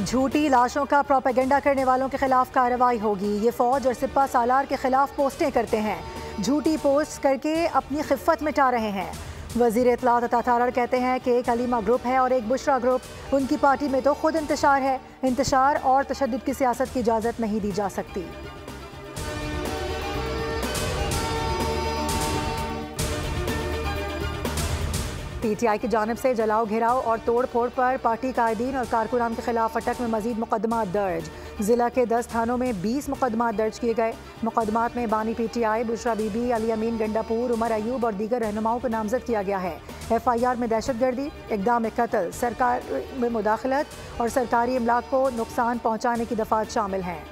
झूठी लाशों का प्रोपेगेंडा करने वालों के खिलाफ कार्रवाई होगी। ये फौज और सिपा सालार के खिलाफ पोस्टें करते हैं, झूठी पोस्ट करके अपनी खिफ़त मिटा रहे हैं। वज़ीर इत्तलात अता तारड़ कहते हैं कि एक अलीमा ग्रुप है और एक बुशरा ग्रुप। उनकी पार्टी में तो खुद इंतशार है। इंतशार और तशद्दुद की सियासत की इजाज़त नहीं दी जा सकती। पीटीआई की जानिब से जलाओ घेराव और तोड़ फोड़ पर पार्टी कायदीन और कारकुनान के खिलाफ अटक में मजीद मुकदमा दर्ज। जिला के 10 थानों में 20 मुकदमा दर्ज किए गए। मुकदमात में बानी पीटीआई, बुशरा बीबी, अली अमीन गंडापुर, उमर अयूब और दीगर रहनुमाओं को नामजद किया गया है। FIR में दहशतगर्दी, इक़दाम कत्ल, सरकार में मुदाखलत और सरकारी इमलाक को नुकसान पहुँचाने की दफात शामिल हैं।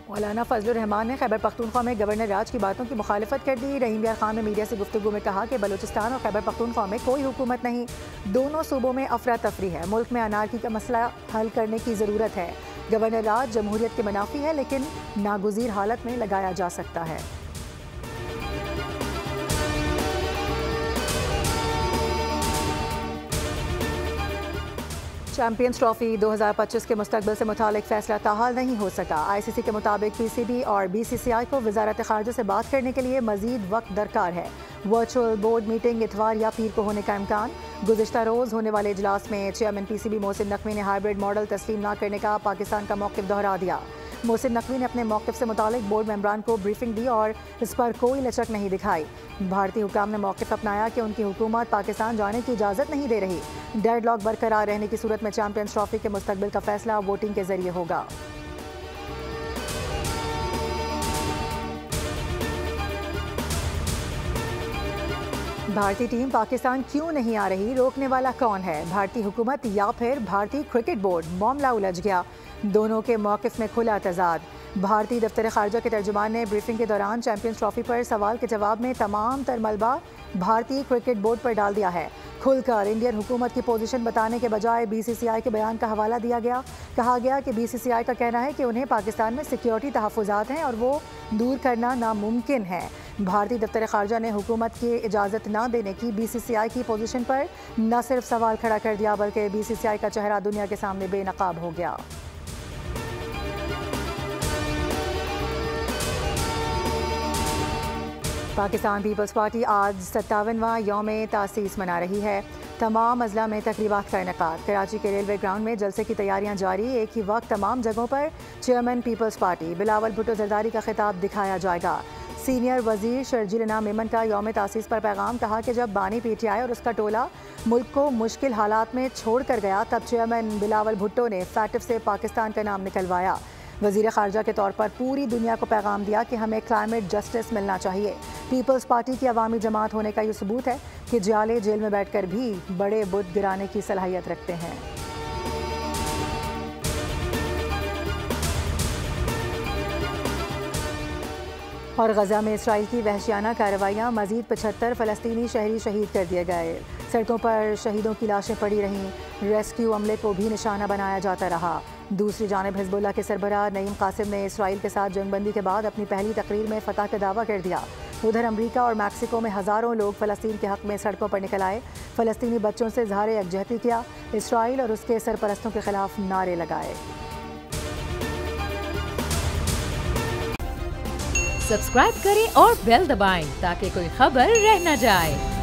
मौलाना फजलुर रहमान ने खैबर पख्तूनख्वा में गवर्नर राज की बातों की मुखालिफत कर दी। रहीम यार खान ने मीडिया से गुफ्तगू में कहा कि बलूचिस्तान और खैबर पख्तूनख्वा में कोई हुकूमत नहीं, दोनों सूबों में अफरा तफरी है। मुल्क में अनारकी का मसला हल करने की ज़रूरत है। गवर्नर राज जमहूरियत के मुनाफी है, लेकिन नागुज़ीर हालत में लगाया जा सकता है। चैंपियंस ट्रॉफी 2025 के मुस्तकबिल से मुतालिक फैसला ताहाल नहीं हो सका। ICC के मुताबिक PCB और BCCI को वजारत खारजा से बात करने के लिए मजीद वक्त दरकार है। वर्चुअल बोर्ड मीटिंग इतवार या पीर को होने का इम्कान। गुज़िश्ता रोज़ होने वाले इजलास में चेयरमैन PCB मोहसिन नकवी ने हाइब्रिड मॉडल तस्लीम न करने का पाकिस्तान का मौक़िफ़ दोहरा दिया। मोहसिन नकवी ने अपने मौक़िफ़ से मुतालिक बोर्ड मेंबरान को ब्रीफिंग दी और इस पर कोई लचक नहीं दिखाई। भारतीय हुकाम ने मौक़िफ़ अपनाया कि उनकी हुकूमत पाकिस्तान जाने की इजाज़त नहीं दे रही। डेडलॉक बरकरार रहने की सूरत में चैंपियंस ट्रॉफी के मुस्तकबिल का फैसला वोटिंग के जरिए होगा। भारतीय टीम पाकिस्तान क्यों नहीं आ रही, रोकने वाला कौन है, भारतीय हुकूमत या फिर भारतीय क्रिकेट बोर्ड? मामला उलझ गया। दोनों के मौक़िफ़ में खुला तजाद। भारतीय दफ्तर खारजा के तर्जुमान ने ब्रीफिंग के दौरान चैंपियंस ट्रॉफी पर सवाल के जवाब में तमाम तर मलबा भारतीय क्रिकेट बोर्ड पर डाल दिया है। खुलकर इंडियन हुकूमत की पोजीशन बताने के बजाय BCCI के बयान का हवाला दिया गया। कहा गया कि BCCI का कहना है कि उन्हें पाकिस्तान में सिक्योरिटी तहफ़्फ़ुज़ात हैं और वो दूर करना नामुमकिन है। भारतीय दफ्तर खारजा ने हुकूमत की इजाज़त न देने की BCCI की पोजीशन पर न सिर्फ सवाल खड़ा कर दिया, बल्कि BCCI का चेहरा दुनिया के सामने बेनकाब हो गया। पाकिस्तान पीपल्स पार्टी आज 57वां यौम तासीस मना रही है। तमाम अजला में तकरीबात का इनेकाद। कराची के रेलवे ग्राउंड में जलसे की तैयारियां जारी। एक ही वक्त तमाम जगहों पर chairman peoples party Bilawal Bhutto Zardari का खिताब दिखाया जाएगा। सीनियर वजीर शर्जील इनाम मेमन का यौम तासीस पर पैगाम। कहा कि जब बानी PTI और उसका टोला मुल्क को मुश्किल हालात में छोड़ कर गया, तब चेयरमैन बिलावल भुट्टो ने फैटिफ से पाकिस्तान का नाम निकलवाया। वज़ीर ख़ारजा के तौर पर पूरी दुनिया को पैगाम दिया कि हमें क्लाइमेट जस्टिस मिलना चाहिए। पीपल्स पार्टी की अवामी जमात होने का ये सबूत है कि जियाले जेल में बैठकर भी बड़े बुत गिराने की सलाहियत रखते हैं। और गजा में इसराइल की वहशियाना कार्रवाइयाँ, मजीद 75 फ़लस्तीनी शहरी शहीद कर दिए गए। सड़कों पर शहीदों की लाशें पड़ी रहीं। रेस्क्यू अमले को भी निशाना बनाया जाता रहा। दूसरी जानिब हिजबुल्लाह के सरबराह नईम कासिम ने इसराइल के साथ जंगबंदी के बाद अपनी पहली तकरीर में फतह का दावा कर दिया। उधर अमरीका और मैक्सिको में हज़ारों लोग फ़लस्तीन के हक़ में सड़कों पर निकल आए। फ़लस्तीनी बच्चों से इज़हार यकजहती किया। इसराइल और उसके सरपरस्तों के खिलाफ नारे लगाए। सब्सक्राइब करें और बेल दबाएं ताकि कोई खबर रह न जाए।